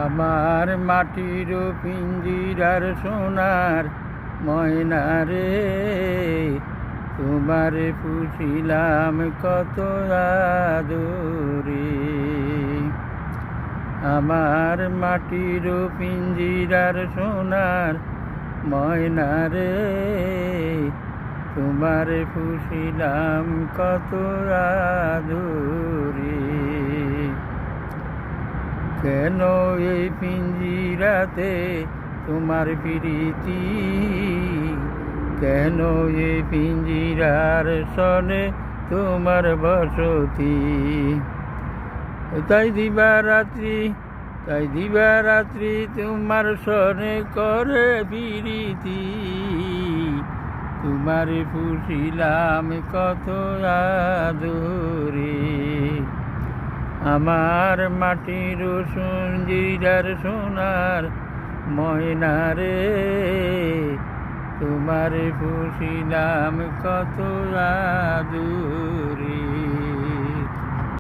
আমার মাটির পিঞ্জিরার সোনার ময়না রে, তোমারে পুষিলাম কত আদরে। আমার মাটির পিঞ্জিরার সোনার ময়না রে, তোমারে পুষিলাম কত আদরে। কেন এই পিঞ্জিরাতে তোমার প্রীতি, কেন এই পিঞ্জিরার সনে তোমার বসতি। তাই দিবারাত্রি তোমার সনে করে প্রীতি, তোমার পুষিলাম কত আদরে। আমার মাটির পিঞ্জিরার সোনার ময়না রে, তোমার পুষিলাম কত আদরে।